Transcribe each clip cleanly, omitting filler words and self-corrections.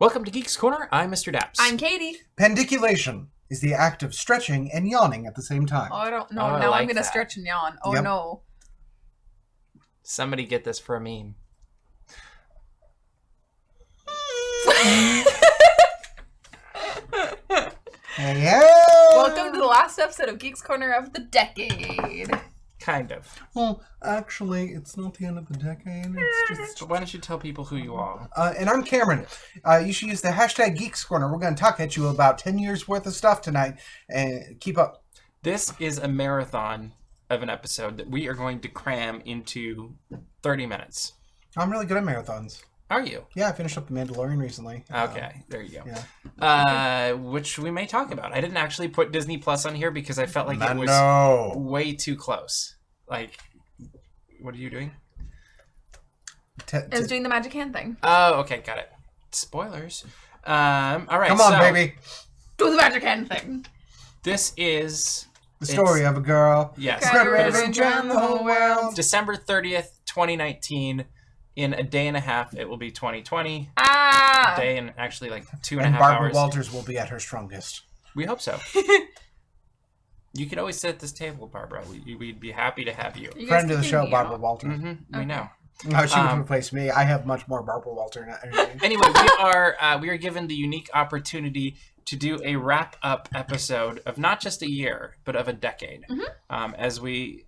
Welcome to Geeks Corner. I'm Mr. DAPS. I'm Katie. Pendiculation is the act of stretching and yawning at the same time. Oh, I don't know. Oh, I now like I'm going to that. stretch and yawn. Oh, Yep. no. Somebody get this for a meme. Hey! Welcome to the last episode of Geeks Corner of the decade. Kind of. Well, actually, it's not the end of the decade. It's just... So why don't you tell people who you are? and I'm Cameron. You should use the hashtag Geeks Corner. We're going to talk at you about 10 years worth of stuff tonight. And keep up. This is a marathon of an episode that we are going to cram into 30 minutes. I'm really good at marathons. Are you? Yeah, I finished up The Mandalorian recently. Okay, there you go. Yeah. Which we may talk about. I didn't actually put Disney Plus on here because I felt like it was No. way too close. Like, what are you doing? It's doing the magic hand thing. Oh, okay, got it. Spoilers. All right. Come on, so baby. Do the magic hand thing. This is The story of a girl. yes, Okay. Revenge around the whole world. December 30th, 2019. In a day and a half, it will be 2020. Ah! A day and actually like 2.5 And Barbara hours. Walters will be at her strongest. We hope so. You could always sit at this table, Barbara. We'd be happy to have you. You guys Friend of the kicking show, me Barbara out? Walters. Mm-hmm. We know. No, she would replace me. I have much more Barbara Walter energy. Anyway, we are given the unique opportunity to do a wrap-up episode of not just a year, but of a decade. As we...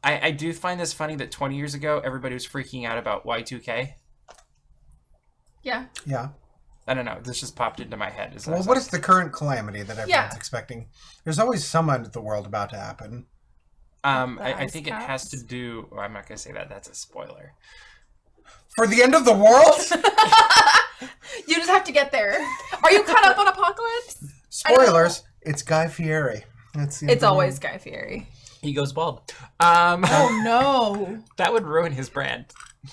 I do find this funny that 20 years ago, everybody was freaking out about Y2K. Yeah. Yeah. I don't know. This just popped into my head. Well, what is the current calamity that everyone's Yeah. expecting? There's always some end of the world about to happen. I ice think it has caps? to do... Well, I'm not going to say that. That's a spoiler. For the end of the world? You just have to get there. Are you caught up on Apocalypse? Spoilers. It's Guy Fieri. It's always Guy Fieri. He goes bald. Oh, no. That would ruin his brand.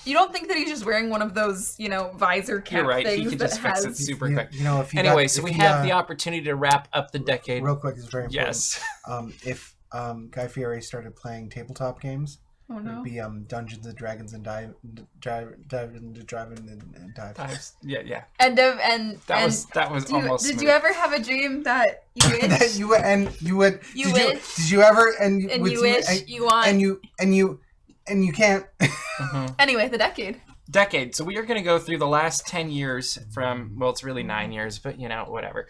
You don't think that he's just wearing one of those, visor cap You're right. things He could that just fix it has... super You, quick. you know, if you Anyway, got, so if we he, have the opportunity to wrap up the decade. real quick, it's very important. Yes. If Guy Fieri started playing tabletop games, Oh, it no. would be Dungeons and Dragons and Dive and Dive. Times. Yeah. And That was almost Did smooth. you ever have a dream that you wish? That you would, and you would. You did wish. Did you ever? And And with you wish, and, you want. and you can't. Anyway, the decade. Decade. So we are going to go through the last 10 years from, well, it's really 9 years, but whatever.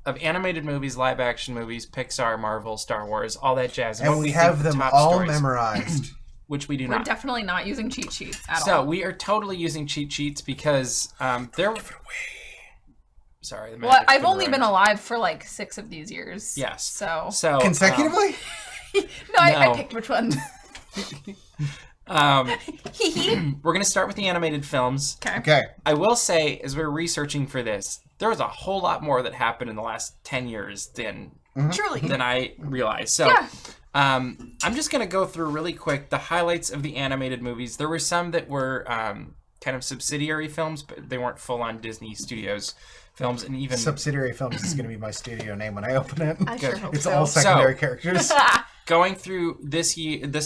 Of animated movies, live action movies, Pixar, Marvel, Star Wars, all that jazz. And what we think have the them top all stories, memorized. which we do We're not. definitely not using cheat sheets at So all. we are totally using cheat sheets because there. Sorry. The Well, magic's I've only been ruined. alive for like 6 of these years. Yes. So Consecutively? I No. picked which ones. We're going to start with the animated films. Okay. I will say, as we're researching for this, there was a whole lot more that happened in the last 10 years than Truly. I realized. So, Yeah. I'm just going to go through really quick the highlights of the animated movies. There were some that were kind of subsidiary films, but they weren't full-on Disney Studios films. And even Subsidiary Films is going to be my studio name when I open it. I sure hope It's so. all secondary characters. going through this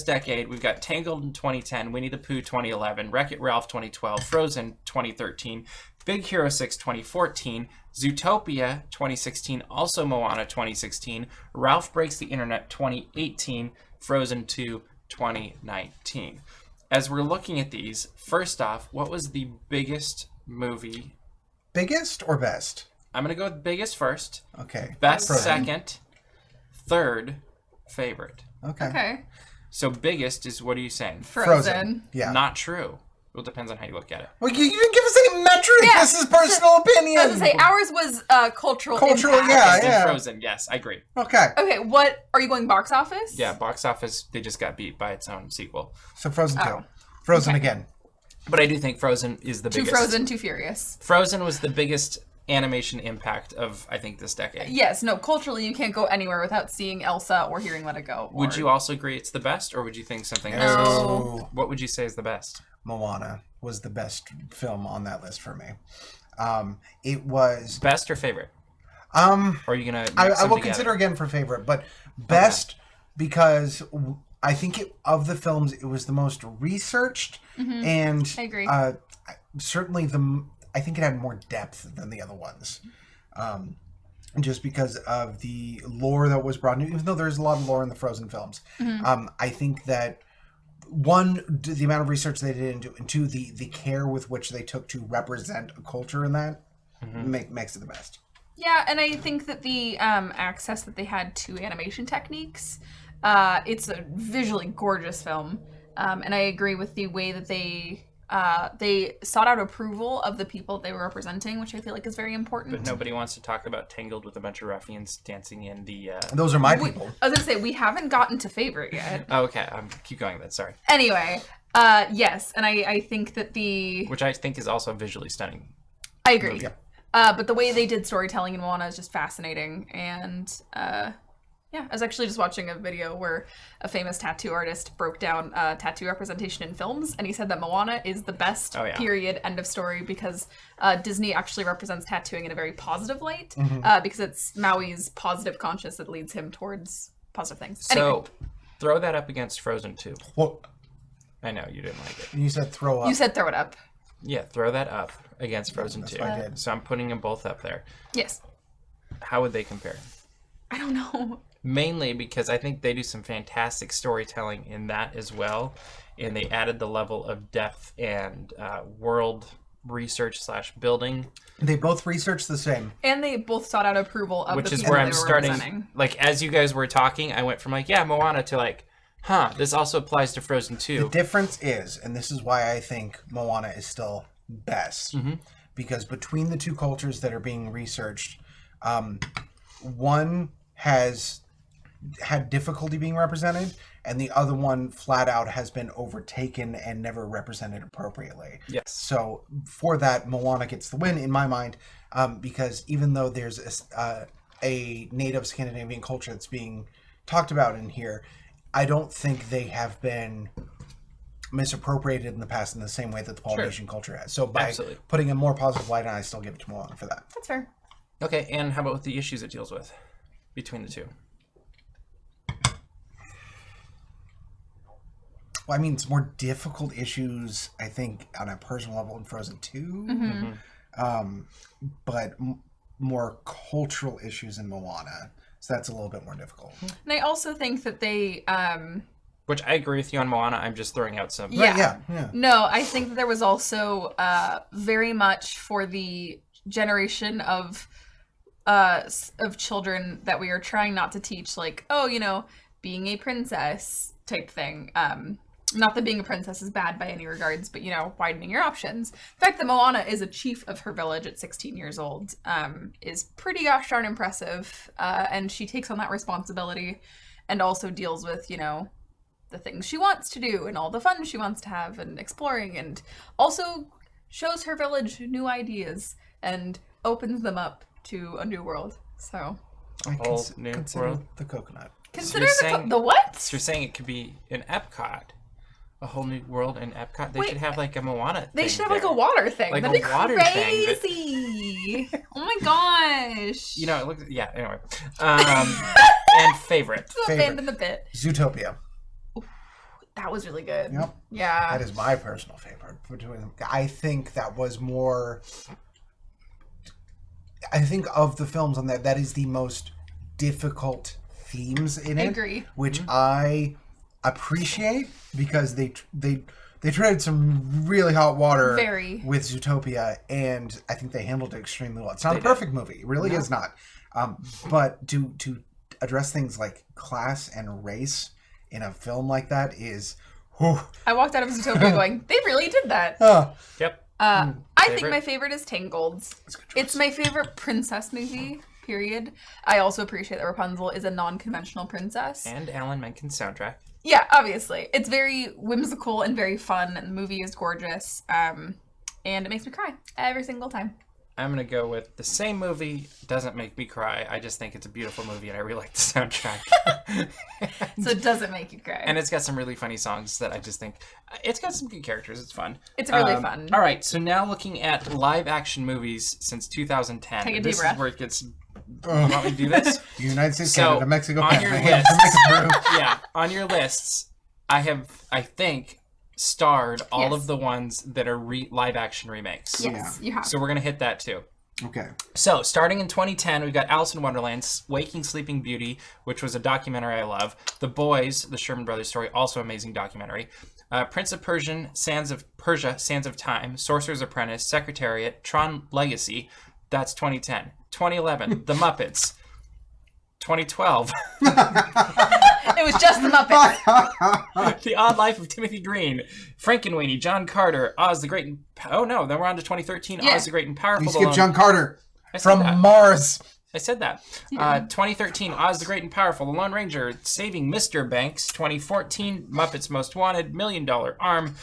decade, we've got Tangled in 2010, Winnie the Pooh 2011, Wreck-It Ralph 2012, Frozen 2013, Big Hero 6 2014, Zootopia 2016, also Moana 2016, Ralph Breaks the Internet 2018, Frozen 2 2019. As we're looking at these, first off, what was the biggest movie? Biggest or best? I'm going to go with biggest first, Okay. best Frozen. second, third, favorite. Okay. Okay. So biggest is, what are you saying? Frozen. Yeah. Not true. Well, it depends on how you look at it. Well, you didn't give us any metric. Yeah. This is personal opinion. I was gonna say ours was cultural Cultural, impact. yeah. Best in Frozen, yes, I agree. Okay. Okay, what are you going box office? Yeah, box office, they just got beat by its own sequel. So Frozen 2. Oh. Frozen Okay. again. But I do think Frozen is the Too biggest. Frozen, Too Furious. Frozen was the biggest animation impact of, I think, this decade. Yes, no, culturally you can't go anywhere without seeing Elsa or hearing Let It Go. Would you also agree it's the best, or would you think something No. else? Oh, What would you say is the best? Moana was the best film on that list for me. It was... Best or favorite? Or are you going to I will consider again for favorite, but best because I think of the films, it was the most researched and I agree. Certainly I think it had more depth than the other ones. Just because of the lore that was brought in, even though there's a lot of lore in the Frozen films. I think that, one, the amount of research they did into, and two, the care with which they took to represent a culture in that makes it the best. Yeah, and I think that the access that they had to animation techniques, it's a visually gorgeous film. And I agree with the way that they sought out approval of the people they were representing, which I feel like is very important. But nobody wants to talk about Tangled with a bunch of ruffians dancing in the... Those are my people. I was going to say, we haven't gotten to favorite yet. Oh, okay, keep going then, sorry. Anyway, yes, and I think that the... Which I think is also visually stunning. I agree. Yeah. But the way they did storytelling in Moana is just fascinating, and... yeah, I was actually just watching a video where a famous tattoo artist broke down tattoo representation in films, and he said that Moana is the best, period, end of story, because Disney actually represents tattooing in a very positive light, because it's Maui's positive conscience that leads him towards positive things. So, Anyway. throw that up against Frozen 2. Well, I know, you didn't like it. you said throw up. You said throw it up. Yeah, throw that up against Frozen 2. what I did. So I'm putting them both up there. Yes. How would they compare? I don't know. Mainly because I think they do some fantastic storytelling in that as well, and they added the level of depth and world research / building. They both researched the same. And they both sought out approval of Which the is people where they I'm were starting. representing. Like, as you guys were talking, I went from like, yeah, Moana to like, this also applies to Frozen 2. The difference is, and this is why I think Moana is still best, because between the two cultures that are being researched, one has had difficulty being represented, and the other one flat out has been overtaken and never represented appropriately. Yes. So for that, Moana gets the win in my mind, because even though there's a native Scandinavian culture that's being talked about in here, I don't think they have been misappropriated in the past in the same way that the Polynesian culture has. So by putting a more positive light on, I still give it to Moana for that. That's fair. Okay, and how about with the issues it deals with between the two? Well, I mean, it's more difficult issues, I think, on a personal level in Frozen 2, but more cultural issues in Moana. So that's a little bit more difficult. And I also think that they... Which I agree with you on Moana. I'm just throwing out some... Yeah. Yeah. No, I think that there was also very much for the generation of children that we are trying not to teach, like, oh, you know, being a princess type thing. Not that being a princess is bad by any regards, but, you know, widening your options. The fact that Moana is a chief of her village at 16 years old is pretty gosh darn impressive. And she takes on that responsibility and also deals with, you know, the things she wants to do and all the fun she wants to have and exploring, and also shows her village new ideas and opens them up to a new world. So Consider world. the coconut. Consider saying- the what? So you're saying it could be in Epcot, a whole new world in Epcot? They should have like a Moana They thing should have there. like a water thing. Like That'd a be water thing that- crazy. Oh my gosh. You know, it looks... Yeah, anyway. And favorite. Abandon the bit. Zootopia. That was really good. Yep. Yeah. That is my personal favorite. I think that was more... I think of the films on that is the most difficult themes in it. I agree. Which I appreciate, because they treaded some really hot water with Zootopia, and I think they handled it extremely well. It's not a perfect movie. It really is not. But to address things like class and race in a film like that is... Whew. I walked out of Zootopia going, they really did that. Yep. I think my favorite is Tangled. It's my favorite princess movie, period. I also appreciate that Rapunzel is a non-conventional princess. And Alan Menken's soundtrack. Yeah, obviously. It's very whimsical and very fun, and the movie is gorgeous. And it makes me cry every single time. I'm going to go with the same movie. Doesn't make me cry. I just think it's a beautiful movie, and I really like the soundtrack. So it doesn't make you cry. And it's got some really funny songs that I just think... It's got some good characters. It's fun. It's really fun. All right, so now looking at live-action movies since 2010. Take a deep this breath. is where it gets... You want me to do this? United States, So, Canada, Mexico, on Canada, your Jamaica, lists- Peru. Yeah, on your lists, I think, starred all Yes. of the ones that are live action remakes. Yes, you have. So we're going to hit that too. Okay. So, starting in 2010, we've got Alice in Wonderland, Waking Sleeping Beauty, which was a documentary I love. The Boys, the Sherman Brothers story, also amazing documentary. Prince of Persia, Sands of Time, Sorcerer's Apprentice, Secretariat, Tron Legacy. That's 2010. 2011, The Muppets. 2012, It was just the Muppets. The Odd Life of Timothy Green, Frankenweenie, John Carter, Oz the Great and... Oh no, then we're on to 2013, Yeah. Oz the Great and Powerful. You skipped John Carter I said from that. Mars. I said that. 2013, Oz the Great and Powerful, The Lone Ranger, Saving Mr. Banks. 2014, Muppets Most Wanted, $1 Million Arm,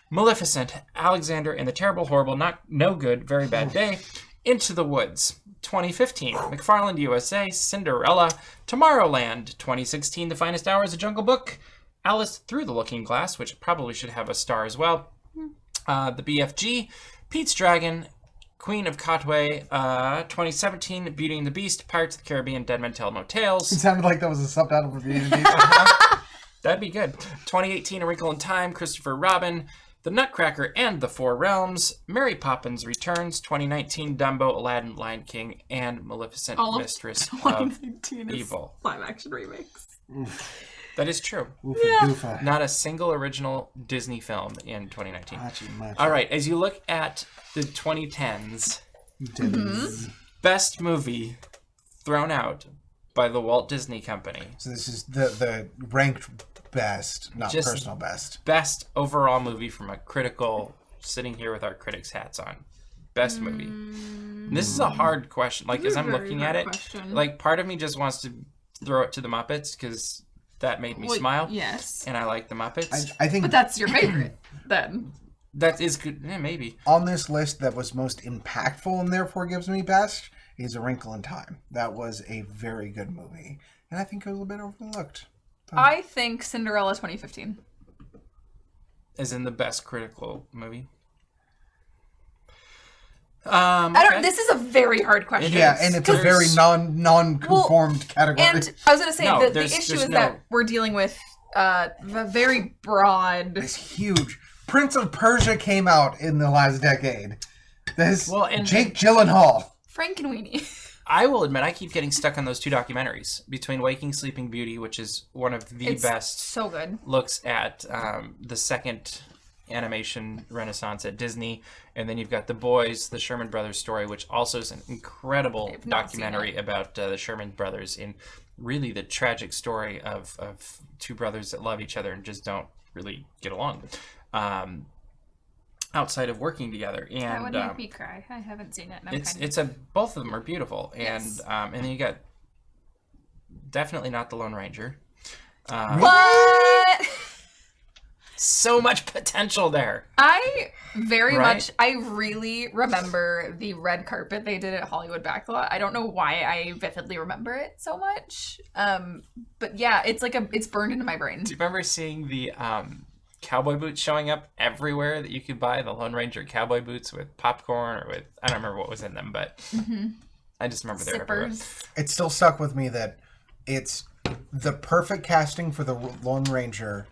Maleficent, Alexander and the Terrible, Horrible, No Good, Very Bad Day, Into the Woods. 2015, McFarland USA, Cinderella, Tomorrowland. 2016, The Finest Hours, A Jungle Book, Alice Through the Looking Glass, which probably should have a star as well. The BFG, Pete's Dragon, Queen of Katwe. 2017, Beauty and the Beast, Pirates of the Caribbean, Dead Men Tell No It Tales. sounded like that was a subtitle for Beauty and the Beast. That'd be good. 2018, A Wrinkle in Time, Christopher Robin, The Nutcracker and the Four Realms, Mary Poppins Returns. 2019, Dumbo, Aladdin, Lion King, and Maleficent, All of Mistress of 2019 is Evil. live action remakes. That is true. Oofa doofa. Not a single original Disney film in 2019. Machi. All right, as you look at the 2010s, Mm-hmm. best movie thrown out by the Walt Disney Company. So this is the ranked best, not Just- personal best. Best overall movie from a critical, sitting here with our critics hats on. Best movie. And this is a hard question. Like, This as is a I'm very looking hard at it, question. like, part of me just wants to throw it to the Muppets because that made me smile. Yes. And I like the Muppets. I think But that's your favorite, then. That is good. Maybe. on this list that was most impactful and therefore gives me best is A Wrinkle in Time. That was a very good movie. And I think it was a bit overlooked. I think Cinderella 2015. As in the best critical movie. I don't. This is a very hard question. Yeah, and it's a very non-conformed category. And I was going to say, No, the there's issue is no- that we're dealing with a very broad... It's huge. Prince of Persia came out in the last decade. This Jake Gyllenhaal. Frankenweenie. I will admit, I keep getting stuck on those two documentaries between Waking Sleeping Beauty, which is one of the It's best so good. looks at the second animation renaissance at Disney, and then you've got The Boys, the Sherman Brothers story, which also is an incredible I've not seen documentary about the Sherman Brothers in really the tragic story of two brothers that love each other and just don't really get along outside of working together. And That would make me cry. I haven't seen it. And I'm both of them are beautiful. Yes. And then you got definitely not the Lone Ranger. What? So much potential there. I very Right? much, I really remember the red carpet they did at Hollywood Backlot. I don't know why I vividly remember it so much. But yeah, it's like it's burned into my brain. Do you remember seeing the cowboy boots showing up everywhere that you could buy? The Lone Ranger cowboy boots with popcorn or with, I don't remember what was in them, but I just remember they were everywhere. Zippers. It still stuck with me that it's the perfect casting for the Lone Ranger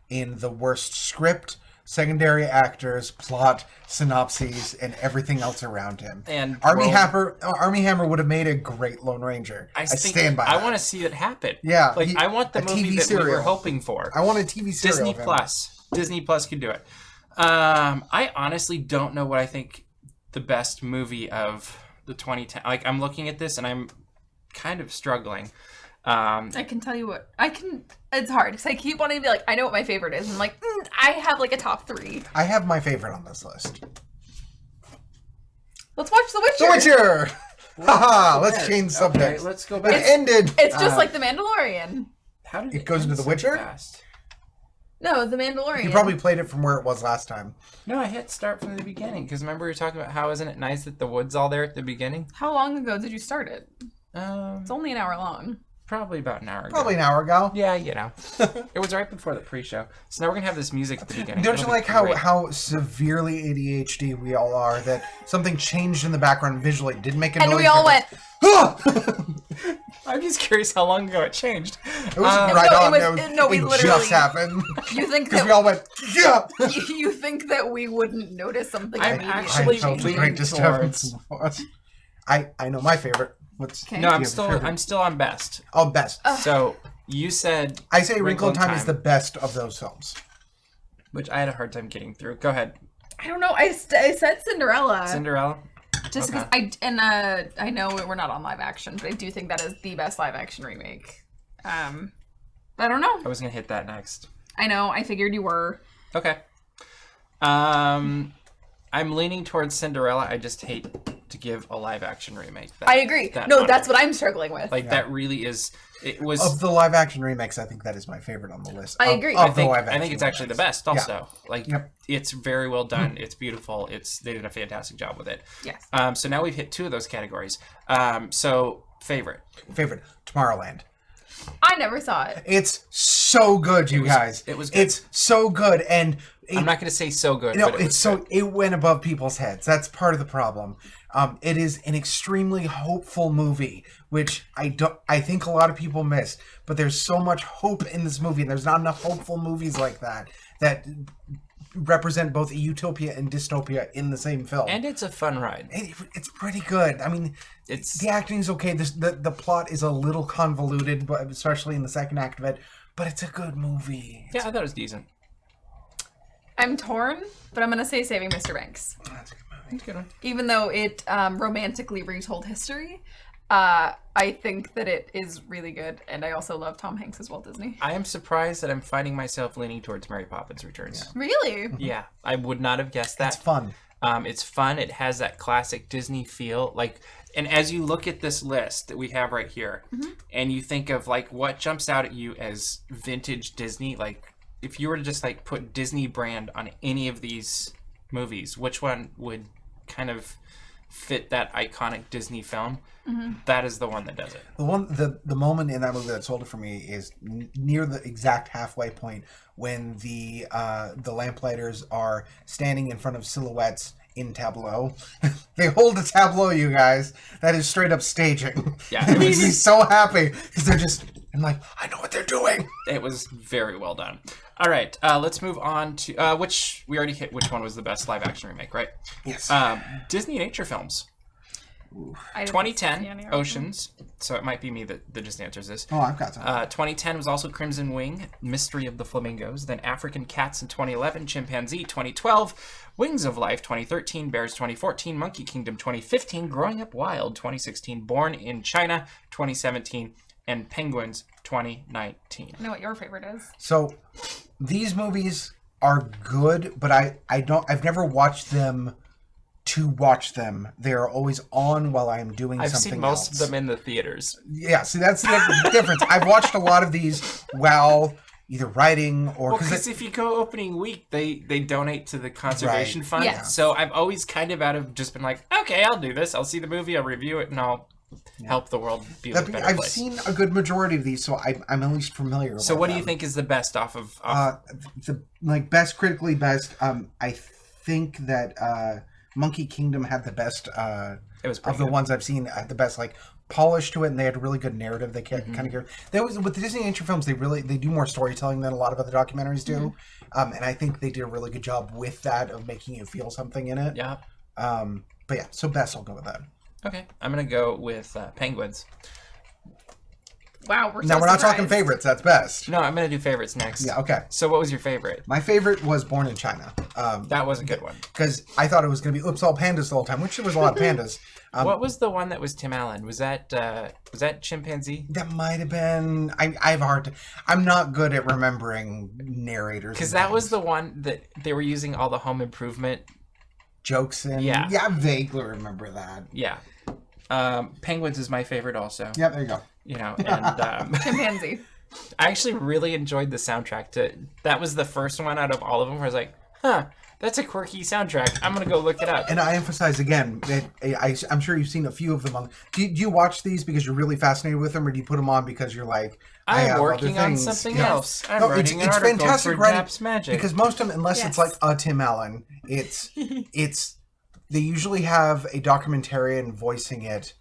in the worst script, secondary actors, plot, synopses, and everything else around him. And Armie Hammer would have made a great Lone Ranger. I stand by that. I want to see it happen. Yeah, like I want the a movie TV that we were serial. hoping for. I want a TV serial. Disney of him. Plus. Disney Plus could do it. I honestly don't know what I think the best movie of the 2010. Like I'm looking at this and I'm kind of struggling. I can tell you what, it's hard because I keep wanting to be like, I know what my favorite is. And I'm like, I have like a top 3. I have my favorite on this list. Let's watch The Witcher. The Witcher! Haha, let's change subjects. Okay, let's go It back. ended. It's just like The Mandalorian. How did It goes end into The so Witcher? fast? No, The Mandalorian. You probably played it from where it was last time. No, I hit start from the beginning because remember we were talking about how isn't it nice that the wood's all there at the beginning? How long ago did you start it? It's only an hour long. Probably about an hour ago. Probably an hour ago. Yeah, you know. It was right before the pre-show. So now we're going to have this music at the beginning. Don't you It'll be like great. how severely ADHD we all are? That something changed in the background visually, didn't make a And noise. we all went, went. I'm just curious how long ago it changed. It was right no, on. it was- no, we it literally- just happened. You think Because that we all went, yeah! you think that we wouldn't notice something I'm immediately? actually I felt a leaning great disturbance. towards- I know my favorite. What's Okay. No, do you have a favorite? I'm still on best. Oh, best. So you said, I say Wrinkle in Time is the best of those films. which I had a hard time getting through. Go ahead, I don't know. I said Cinderella. Cinderella. Just because Okay. I know we're not on live action, but I do think that is the best live action remake. I don't know. I was gonna hit that next. I know. I figured you were. Okay. I'm leaning towards Cinderella. I just hate to give a live action remake. I agree. No, that's what I'm struggling with. Like that really is. It was. Of the live action remakes, I think that is my favorite on the list. I Of- agree. Of I the think, live I think it's action actually the remakes. best. Also, like Yep. it's very well done. It's beautiful. They did a fantastic job with it. Yes. So now we've hit 2 of those categories. So favorite. Favorite, Tomorrowland. I never saw it. It's so good, you guys. it was good. It's so good, and I'm not going to say so good. no, but it it's was so good. it went above people's heads. That's part of the problem. It is an extremely hopeful movie, which I think a lot of people miss. But there's so much hope in this movie, and there's not enough hopeful movies like that represent both a utopia and dystopia in the same film. And it's a fun ride. It's pretty good. I mean, It's the acting's okay. The plot is a little convoluted, but especially in the second act of it. But it's a good movie. yeah, I thought it was decent. I'm torn, but I'm gonna say Saving Mr. Banks. That's a good movie. It's a good one. Even though it romantically retold history, I think that it is really good, and I also love Tom Hanks as Walt Disney. I am surprised that I'm finding myself leaning towards Mary Poppins Returns. Really? Yeah, I would not have guessed that. It's fun. It's fun. It has that classic Disney feel. Like, and as you look at this list that we have right here, and you think of like what jumps out at you as vintage Disney, like if you were to just like put Disney brand on any of these movies, which one would kind of fit that iconic Disney film? That is the one that does it. The moment in that movie that sold it for me is near the exact halfway point when the lamplighters are standing in front of silhouettes in tableau. They hold a tableau, you guys. That is straight up staging. Yeah, It makes me so happy because they're just, I'm like, I know what they're doing. It was very well done. All right, let's move on to which we already hit. Which one was the best live action remake, right? Yes. DisneyNature Films. I didn't see 2010, any of them. Oceans. So it might be me that just answers this. Oh, I've got some. 2010 was also Crimson Wing, Mystery of the Flamingos. Then African Cats in 2011, Chimpanzee 2012, Wings of Life 2013, Bears 2014, Monkey Kingdom 2015, Growing Up Wild 2016, Born in China 2017, and Penguins 2019. I know what your favorite is. So these movies are good, but I've never watched them to watch them. They are always on while I'm doing I've something seen most else. of them in the theaters. Yeah, see, that's the difference. I've watched a lot of these while either writing or... Well, because if you go opening week, they donate to the conservation Right. fund. Yes. So I've always kind of just been like, okay, I'll do this. I'll see the movie, I'll review it, and I'll help the world be a better I've place. seen a good majority of these, so I'm at least familiar with So what do you them. think is the best off of... The best, critically best, I think that Monkey Kingdom had the best it was of pretty the good. ones I've seen, had the best like polish to it, and they had a really good narrative. They kind of give. There was with the DisneyNature films, they do more storytelling than a lot of other documentaries do, and I think they did a really good job with that of making you feel something in it. Yeah. But yeah, so best, I'll go with that. Okay. I'm going to go with Penguins. Wow, we're Now so we're not talking surprised. favorites. That's best. No, I'm going to do favorites next. Yeah. Okay. So what was your favorite? My favorite was Born in China. That was a good one. Because I thought it was going to be oops all pandas the whole time, which there was a lot of pandas. What was the one that was Tim Allen? Was that Chimpanzee? That might have been. I'm not good at remembering narrators. Because and that was things. the one that they were using all the home improvement. Jokes in. Yeah. Yeah, I vaguely remember that. Yeah. Penguins is my favorite also. Yeah, there you go. You know, and Chimpanzee. I actually really enjoyed the soundtrack. That was the first one out of all of them where I was like, huh, that's a quirky soundtrack. I'm going to go look it up. And I emphasize again that I'm sure you've seen a few of them. Do you watch these because you're really fascinated with them, or do you put them on because you're like, I have I'm other working on things? something Yeah. else. I'm No, writing an it's article fantastic for writing DAPS Magic. because most of them, unless it's like Yes. a Tim Allen, it's they usually have a documentarian voicing it.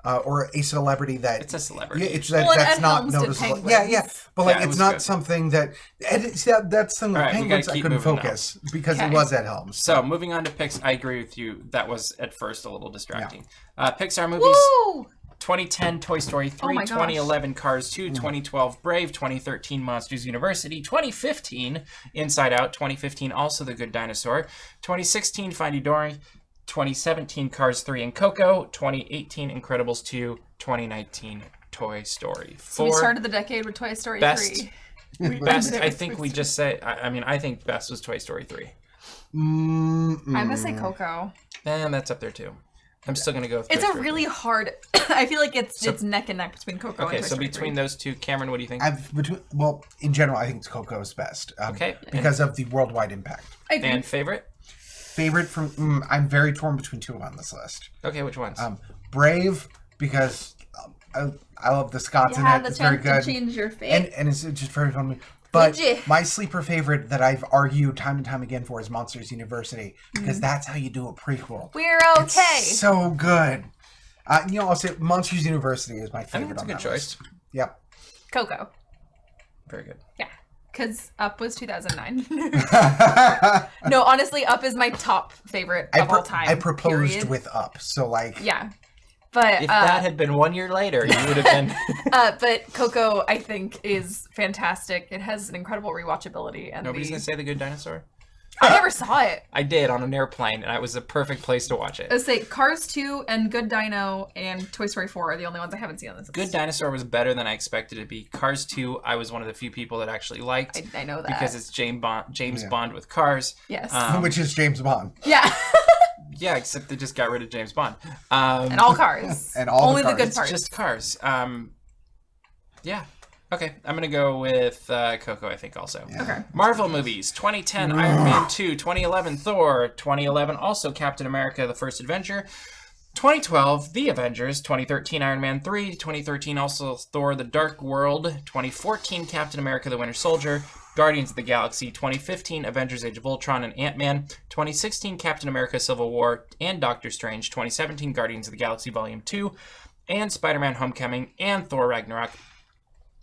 or a celebrity that It's a celebrity. Yeah, it's Well, and that's Ed not Helms did noticeable. Penguins. Yeah, but like Yeah, it it's was not good. something that that's something All with right, we Penguins gotta I keep couldn't moving focus because Okay. it was Ed Helms. So moving on to Pixar, I agree with you. That was at first a little distracting. Pixar movies: Woo! 2010, Toy Story 3, Oh my gosh. 2011, Cars 2, 2012, Brave, 2013, Monsters University, 2015, Inside Out, 2015, also The Good Dinosaur, 2016, Finding Dory, 2017, Cars 3 and Coco, 2018, Incredibles 2, 2019, Toy Story 4. So we started the decade with Toy Story Best. 3. Best, I think we just say, I think best was Toy Story 3. I'm gonna say Coco. And that's up there too. I'm still gonna go with It's Toy a Story really hard. I feel like it's neck and neck between Coco Okay, and Toy so Story between 3. those two, Cameron, what do you think? In general, I think Coco's best. Okay. because of the worldwide impact. I agree. And favorite? Favorite from I'm very torn between two on this list. Okay, which ones? Brave because I love the Scots You in have it. the It's very chance to good. change your fate. And it's just very fun. But Would you? my sleeper favorite that I've argued time and time again for is Monsters University because that's how you do a prequel. We're okay. So good. I'll say Monsters University is my I think favorite. that's a good choice. List. Yep. Coco. Very good. Yeah. Because Up was 2009. No, honestly, Up is my top favorite of all time. I proposed period. with Up, so like Yeah. But If that had been 1 year later, you would have been. but Coco, I think, is fantastic. It has an incredible rewatchability, and Nobody's gonna say The Good Dinosaur? I never saw it. I did on an airplane, and it was a perfect place to watch it. Let's say Cars 2 and Good Dino and Toy Story 4 are the only ones I haven't seen on this Good list. Dinosaur was better than I expected it to be. Cars 2, I was one of the few people that actually liked I know that. because it's James Bond with cars. Yes. which is James Bond. Yeah. Yeah, except they just got rid of James Bond. And all cars. And all Only the the good cars. parts. Just cars. Yeah. Okay, I'm gonna go with Coco, I think, also. Okay. Marvel movies: 2010, Iron Man 2, 2011, Thor, 2011, also Captain America: The First Adventure, 2012, The Avengers, 2013, Iron Man 3, 2013, also Thor: The Dark World, 2014, Captain America: The Winter Soldier, Guardians of the Galaxy, 2015, Avengers: Age of Ultron and Ant-Man, 2016, Captain America: Civil War and Doctor Strange, 2017, Guardians of the Galaxy Volume 2, and Spider-Man: Homecoming and Thor: Ragnarok.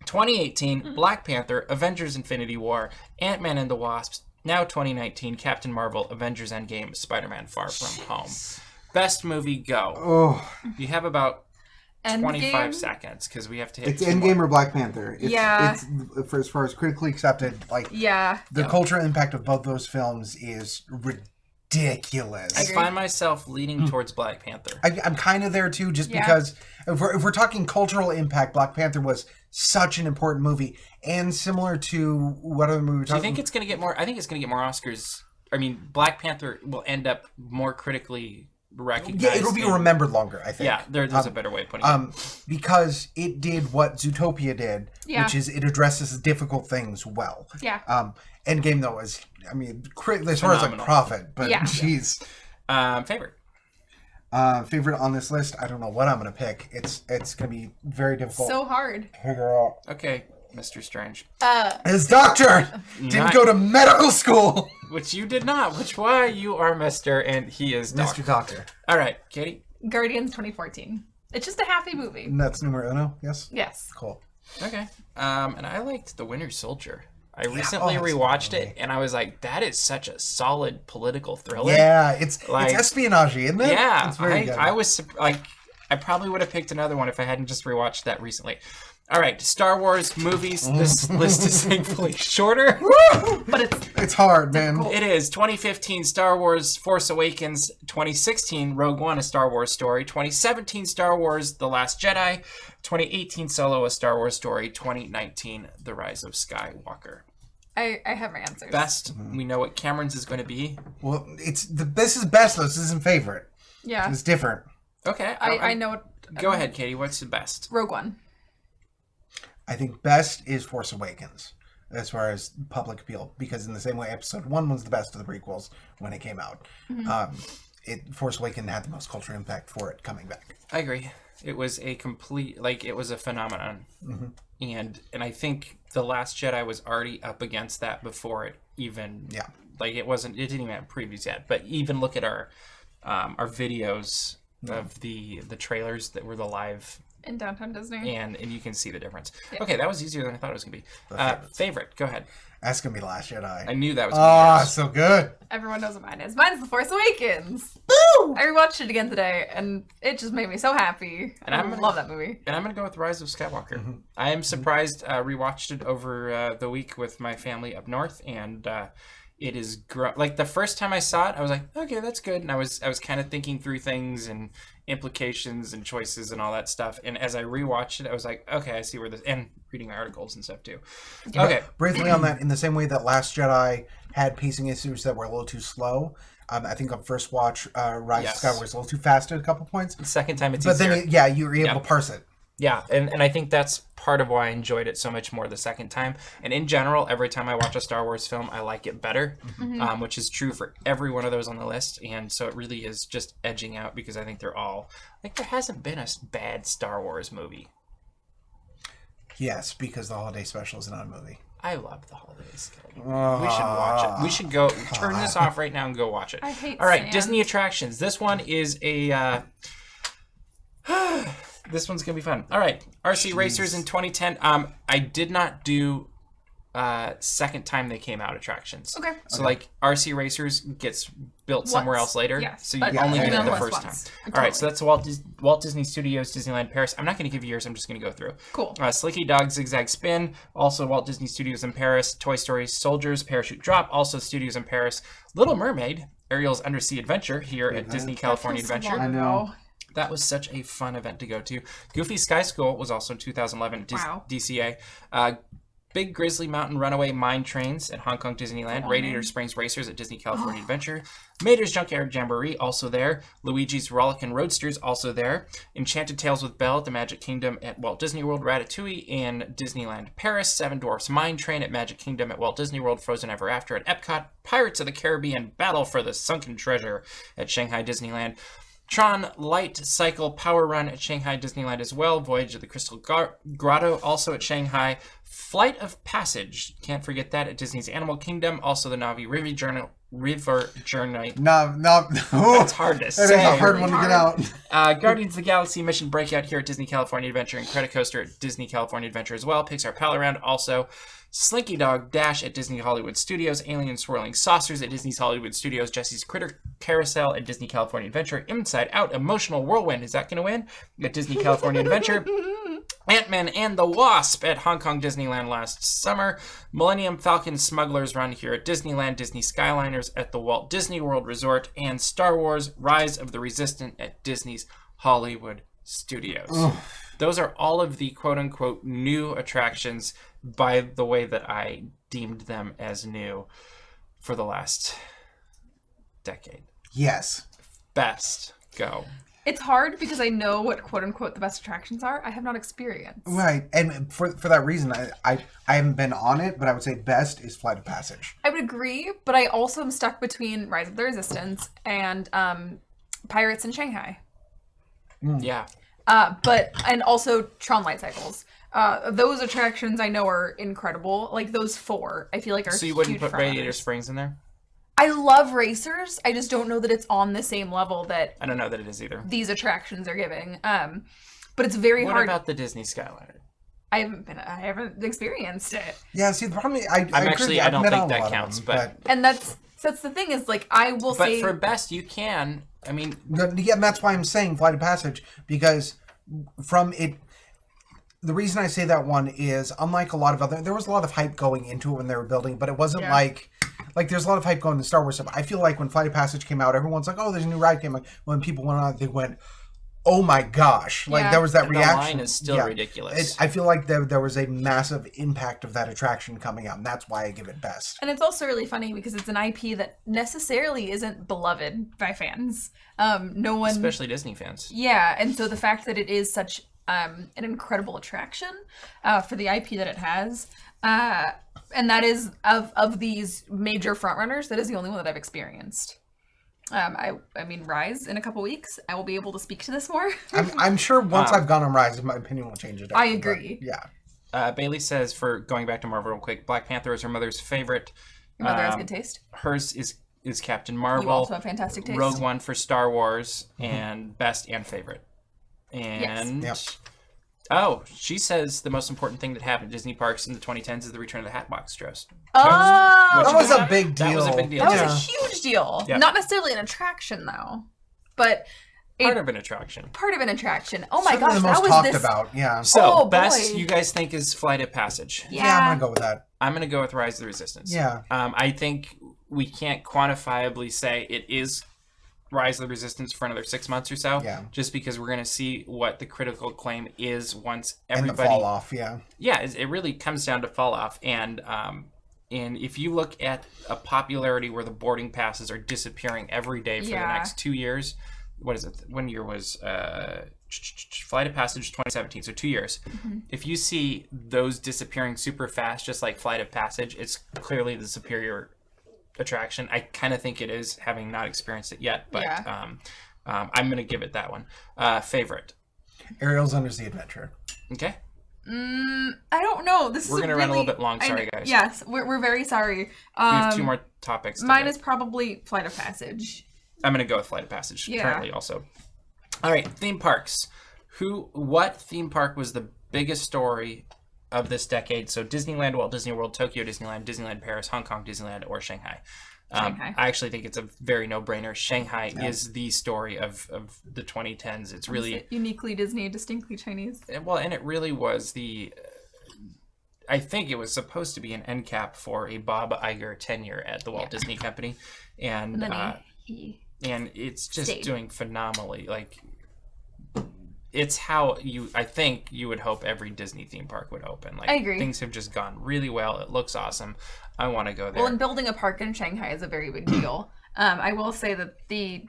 2018, Black Panther, Avengers: Infinity War, Ant-Man and the Wasp. Now 2019, Captain Marvel, Avengers: Endgame, Spider-Man: Far From Home. Best movie, go. Oh, You have about 25 Endgame? seconds because we have to hit it's two Endgame more. or Black Panther. It's, Yeah. It's for as far as critically accepted, like Yeah. the cultural impact of both those films is ridiculous. I find myself leaning towards Black Panther. I'm kind of there too, just Yeah. because if we're talking cultural impact, Black Panther was such an important movie, and similar to what other movie we're Do you talking. think it's going to get more? I think it's going to get more Oscars. I mean, Black Panther will end up more critically recognized. Yeah, it'll be in- remembered longer. I think. Yeah, there's a better way of putting it. Because it did what Zootopia did, Yeah. which is it addresses difficult things well. Yeah. Endgame though is, I mean, as far as like Phenomenal. profit, but Yeah. jeez. Favorite. Favorite on this list, I don't know what I'm gonna pick. It's gonna be very difficult So hard. to figure out. Okay, Mr. Strange. His doctor didn't Not- go to medical school. Which you did not. Which why you are Mr. and he is Doc. Mr. Doctor. All right, Katie. Guardians 2014. It's just a happy movie. That's numero uno. Yes. Yes. Cool. Okay. And I liked The Winter Soldier. I recently that's a good rewatched movie. it, and I was like, that is such a solid political thriller. Yeah, it's Like- espionage, isn't it? Yeah, It's very good. I was like, I probably would have picked another one if I hadn't just rewatched that recently. All right, Star Wars movies. This list is thankfully shorter. But It's hard, man. It is 2015 Star Wars Force Awakens, 2016 Rogue One, a Star Wars story, 2017 Star Wars The Last Jedi, 2018 Solo, a Star Wars story, 2019 The Rise of Skywalker. I have my answers. Best, we know what Cameron's is going to be. Well, this is best though. This isn't favorite. Yeah. It's different. Okay, I know what. Go ahead, Katie. What's the best? Rogue One. I think best is Force Awakens as far as public appeal, because in the same way Episode 1 was the best of the prequels when it came out. Force Awakens had the most cultural impact for it coming back. I agree. It was a complete, it was a phenomenon. And I think The Last Jedi was already up against that before it even, it didn't even have previews yet. But even look at our videos of the trailers that were the live, In Downtown Disney. and you can see the difference. Yeah. Okay, that was easier than I thought it was going to be. Favorite, go ahead. That's gonna be Last Jedi. I knew that was going to be yours. So good. Everyone knows what mine is. Mine's The Force Awakens. Woo! I rewatched it again today, and it just made me so happy. And I love that movie. And I'm going to go with Rise of Skywalker. I am surprised. Rewatched it over the week with my family up north, and it is like the first time I saw it, I was like, okay, that's good. And I was kind of thinking through things and implications and choices and all that stuff. And as I rewatched it, I was like, okay, I see where this, and reading articles and stuff too. Okay. Briefly on that, in the same way that Last Jedi had pacing issues that were a little too slow, I think on first watch, Rise of Skywalker was a little too fast at a couple points. The second time it's But easier. then, you were able to parse it. Yeah, and I think that's part of why I enjoyed it so much more the second time. And in general, every time I watch a Star Wars film, I like it better, which is true for every one of those on the list. And so it really is just edging out because I think they're all... Like, there hasn't been a bad Star Wars movie. Yes, because the holiday special is not a movie. I love the holidays. We should watch it. We should go turn this off right now and go watch it. I hate All right, sand. Disney attractions. This one is a... This one's gonna be fun. All right, RC Racers in 2010. I did not do second time they came out attractions. Okay. So like RC Racers gets built somewhere else later. Yes, So you but only yeah, get yeah, it the yeah. first Once. time. All right. So that's Walt Disney Studios, Disneyland Paris. I'm not going to give you yours. I'm just going to go through. Cool. Slinky Dog Zigzag Spin. Also Walt Disney Studios in Paris. Toy Story Soldiers Parachute Drop. Also Studios in Paris. Little Mermaid. Ariel's Undersea Adventure here at Disney California Adventure. I know. That was such a fun event to go to. Goofy Sky School was also in 2011 at Wow. DCA. Big Grizzly Mountain Runaway Mine Trains at Hong Kong Disneyland. Radiator Springs Racers at Disney California Adventure. Mater's Junkyard Jamboree, also there. Luigi's Rollickin' Roadsters, also there. Enchanted Tales with Belle at the Magic Kingdom at Walt Disney World. Ratatouille in Disneyland Paris. Seven Dwarfs Mine Train at Magic Kingdom at Walt Disney World. Frozen Ever After at Epcot. Pirates of the Caribbean Battle for the Sunken Treasure at Shanghai Disneyland. Tron Light Cycle Power Run at Shanghai Disneyland as well. Voyage of the Crystal Grotto also at Shanghai. Flight of Passage, can't forget that, at Disney's Animal Kingdom. Also the Navi River Journey. No. That's hard to say. That is a hard one to get out. Guardians of the Galaxy Mission Breakout here at Disney California Adventure, and Credicoaster at Disney California Adventure as well. Pixar Pal Around also. Slinky Dog Dash at Disney Hollywood Studios. Alien Swirling Saucers at Disney's Hollywood Studios. Jesse's Critter Carousel at Disney California Adventure. Inside Out Emotional Whirlwind, is that going to win? At Disney California Adventure. Ant-Man and the Wasp at Hong Kong Disneyland last summer. Millennium Falcon Smuggler's Run here at Disneyland. Disney Skyliners at the Walt Disney World Resort. And Star Wars Rise of the Resistance at Disney's Hollywood Studios. Those are all of the quote-unquote new attractions by the way that I deemed them as new for the last decade. Yes. Best. Go. It's hard because I know what quote unquote the best attractions are. I have not experienced. Right. And for that reason, I haven't been on it, but I would say best is Flight of Passage. I would agree, but I also am stuck between Rise of the Resistance and Pirates in Shanghai. Yeah. And also Tron Light Cycles. Those attractions I know are incredible. Like those four, I feel like are So you wouldn't huge put front Radiator runners. Springs in there? I love racers. I just don't know that it's on the same level that I don't know that it is either. these attractions are giving. But it's very What hard. about the Disney Skyliner? I haven't experienced it. Yeah, see, the problem is, I agree, I I've don't met think on a that lot of counts, them, but And that's the thing is like I will but say for best you can. I mean, yeah, and that's why I'm saying Flight of Passage, because from it, the reason I say that one is, unlike a lot of other, there was a lot of hype going into it when they were building, but it wasn't like there's a lot of hype going to Star Wars stuff. I feel like when Flight of Passage came out, everyone's like, oh, there's a new ride came out. When people went on it, they went, oh my gosh. Like, there was that and reaction. the line is still ridiculous. I feel like there was a massive impact of that attraction coming out, and that's why I give it best. and it's also really funny because it's an IP that necessarily isn't beloved by fans. No one Especially Disney fans. Yeah, and so the fact that it is such an incredible attraction for the IP that it has, and that is of these major frontrunners, that is the only one that I've experienced. I mean, Rise in a couple weeks, I will be able to speak to this more. I'm sure once I've gone on Rise, my opinion will change. I agree. Yeah. Bailey says, for going back to Marvel real quick, Black Panther is her mother's favorite. Your mother has good taste. Hers is is Captain You Marvel. also have fantastic taste. Rogue One for Star Wars, and best and favorite. And Yep. oh, she says the most important thing that happened at Disney parks in the 2010s is the return of the Hatbox Ghost. Oh, That was a big deal. That was a big deal. that was Yeah. a huge deal. Yeah. Not necessarily an attraction though, but Part of an attraction. part of an attraction. Oh my Certainly gosh, the that most was talked this. about. Yeah. So Oh, best boy. you guys think is Flight of Passage. Yeah, I'm gonna go with that. I'm gonna go with Rise of the Resistance. Yeah. I think we can't quantifiably say it is Rise of the Resistance for another 6 months or so. Yeah. Just because we're gonna see what the critical acclaim is once And everybody. the fall off. Yeah. Yeah, it really comes down to fall off, and if you look at a popularity where the boarding passes are disappearing every day for the Yeah. next 2 years, what is it? When year was Flight of Passage 2017? So 2 years. If you see those disappearing super fast, just like Flight of Passage, it's clearly the superior attraction. I kind of think it is, having not experienced it yet, but Yeah. I'm gonna give it that one. Favorite. Ariel's Undersea Adventure. Okay. I don't know. This We're is gonna really, run a little bit long. Sorry, guys. Yes, we're very sorry. We have 2 more topics. to Mine get. is probably Flight of Passage. I'm gonna go with Flight of Passage Yeah. currently also. All right, theme parks. What theme park was the biggest story of this decade? So Disneyland, Walt Disney World, Tokyo Disneyland, Disneyland Paris, Hong Kong Disneyland, or Shanghai. Shanghai. I actually think it's a very no-brainer. Shanghai is the story of the 2010s. It's really Is it uniquely Disney, distinctly Chinese. well, and it really was the. I think it was supposed to be an end cap for a Bob Iger tenure at the Walt Disney Company, and And then he it's just stayed. doing phenomenally. Like, it's how I think you would hope every Disney theme park would open. Like, I agree. Things have just gone really well. It looks awesome. I want to go there. Well, and building a park in Shanghai is a very big deal. I will say that the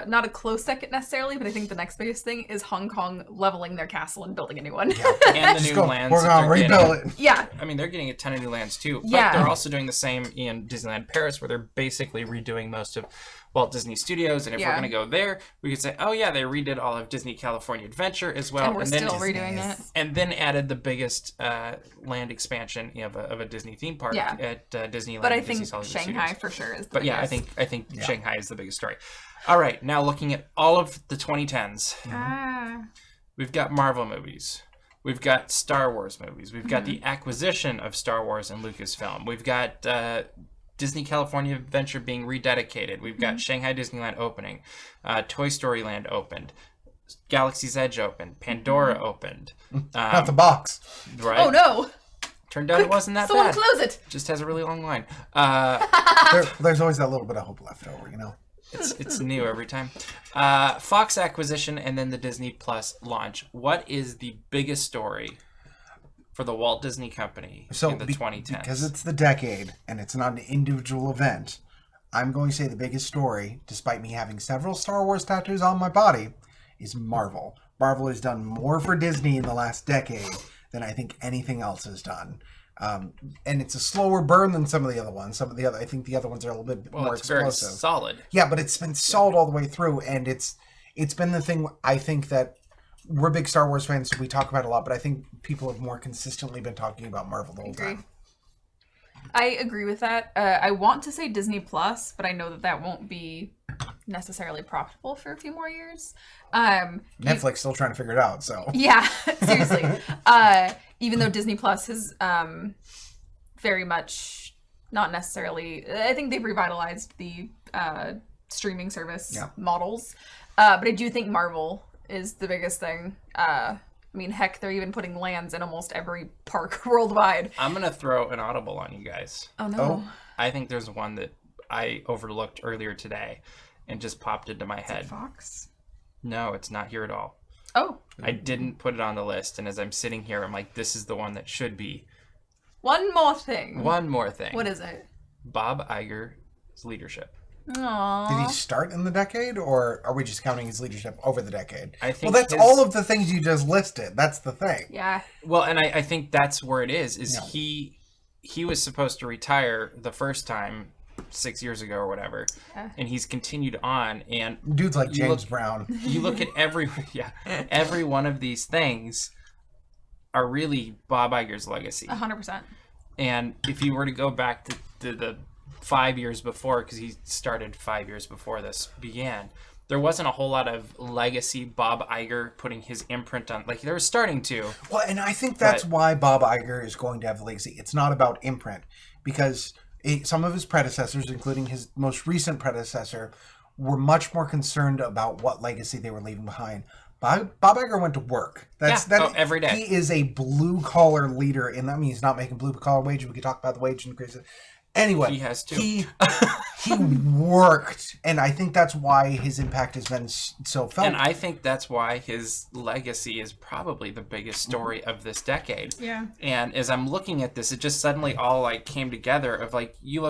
not a close second necessarily, but I think the next biggest thing is Hong Kong leveling their castle and building a new one. and the new lands. We're that gonna they're getting. rebuild it. Yeah, I mean, they're getting a ton of new lands too. But Yeah. they're also doing the same in Disneyland Paris, where they're basically redoing most of Walt Disney Studios. And if we're Yeah. going to go there, we could say, oh yeah, they redid all of Disney California Adventure as well. and we're then still redoing it. and then added the biggest land expansion of a Disney theme park Yeah. at Disneyland. But I Disney think Hollywood Shanghai Studios. for sure is the But yeah, biggest. I think Shanghai is the biggest story. All right, now looking at all of the 2010s, we've got Marvel movies. We've got Star Wars movies. We've got the acquisition of Star Wars and Lucasfilm. We've got Disney California Adventure being rededicated. We've got Shanghai Disneyland opening. Toy Story Land opened. Galaxy's Edge opened. Pandora opened. Not the box. Right? Oh no! Turned out it wasn't that Someone bad. close it. Just has a really long line. There's always that little bit of hope left over, you know. It's new every time. Fox acquisition and then the Disney Plus launch. What is the biggest story for the Walt Disney Company in the 2010s? Because it's the decade and it's not an individual event, I'm going to say the biggest story, despite me having several Star Wars tattoos on my body, is Marvel. Marvel has done more for Disney in the last decade than I think anything else has done. And it's a slower burn than some of the other ones. I think the other ones are a little bit more it's very explosive. solid. Yeah, but it's been solid all the way through, and it's been the thing. I think that we're big Star Wars fans, so we talk about it a lot. But I think people have more consistently been talking about Marvel the whole time. I agree with that. I want to say Disney Plus, but I know that won't be necessarily profitable for a few more years. Netflix still trying to figure it out. So Yeah, seriously. Even though Disney Plus is very much not necessarily, I think they've revitalized the streaming service models. But I do think Marvel is the biggest thing. I mean, heck, they're even putting lands in almost every park worldwide. I'm going to throw an audible on you guys. Oh no. Oh. I think there's one that I overlooked earlier today and just popped into my head. Fox? No, it's not here at all. Oh, I didn't put it on the list, and as I'm sitting here, I'm like, this is the one that should be. one more thing. One more thing. What is it? Bob Iger's leadership. Aww. did he start in the decade, or are we just counting his leadership over the decade? I think Well, that's his- all of the things you just listed. That's the thing. Yeah. Well, and I think that's where it is No. he was supposed to retire the first time 6 years ago or whatever, and he's continued on, and Dudes like You James look- Brown. you look at every one of these things are really Bob Iger's legacy. 100%. And if you were to go back to the 5 years before, because he started 5 years before this began, there wasn't a whole lot of legacy Bob Iger putting his imprint on. Like, they were starting to. Well, and I think that's why Bob Iger is going to have a legacy. It's not about imprint, because some of his predecessors, including his most recent predecessor, were much more concerned about what legacy they were leaving behind. Bob Iger went to work. Every day. He is a blue-collar leader, and that means he's not making blue-collar wage. We could talk about the wage increases. Anyway, He has to. He worked, and I think that's why his impact has been so felt. And I think that's why his legacy is probably the biggest story of this decade. Yeah. And as I'm looking at this, it just suddenly all like came together of like, you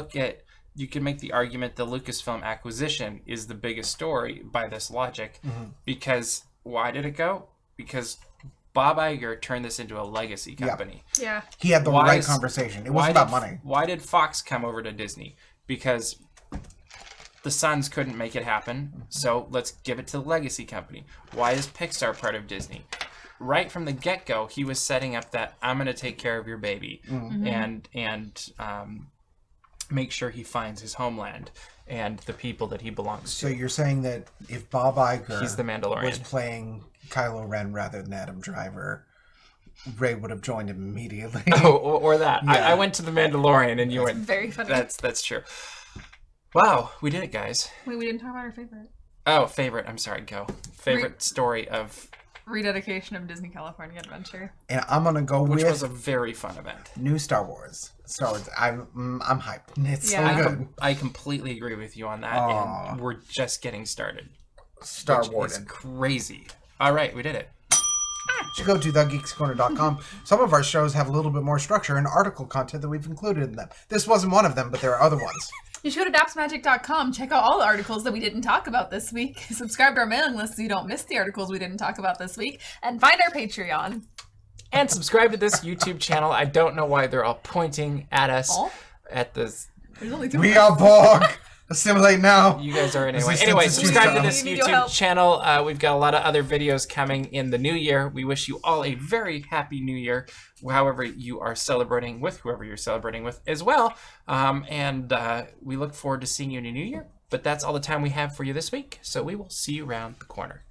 can make the argument the Lucasfilm acquisition is the biggest story by this logic, because why did it go? Because Bob Iger turned this into a legacy company. Yeah. He had the right conversation. It wasn't about money. Why did Fox come over to Disney? Because the Sons couldn't make it happen, so let's give it to the legacy company. Why is Pixar part of Disney? Right from the get-go, he was setting up that I'm going to take care of your baby and make sure he finds his homeland and the people that he belongs to. So you're saying that if Bob Iger He's the Mandalorian. was playing Kylo Ren rather than Adam Driver, Ray would have joined him immediately. Oh, or that. Yeah. I went to the Mandalorian and you went. Very funny. That's true. Wow, we did it, guys. Wait, we didn't talk about our favorite. Oh, favorite. I'm sorry, go. Favorite story of... Rededication of Disney California Adventure. And I'm going to go Which with was a very fun event. new Star Wars. I'm hyped. It's Yeah. so good. I completely agree with you on that, Aw. and we're just getting started. Star Which Wars. is crazy. All right, we did it. You should go to thegeekscorner.com. Some of our shows have a little bit more structure and article content that we've included in them. This wasn't one of them, but there are other ones. You should go to dapsmagic.com, check out all the articles that we didn't talk about this week, subscribe to our mailing list so you don't miss the articles we didn't talk about this week, and find our Patreon. And subscribe to this YouTube channel. I don't know why they're all pointing at us Oh? at this. There's only two We of are us. Borg. Assimilate now. You guys are anyway. Resistance Anyway, is subscribe to futile. this We need your YouTube help. channel. We've got a lot of other videos coming in the new year. We wish you all a very happy new year, however you are celebrating with whoever you're celebrating with as well. And we look forward to seeing you in the new year. But that's all the time we have for you this week. So we will see you around the corner.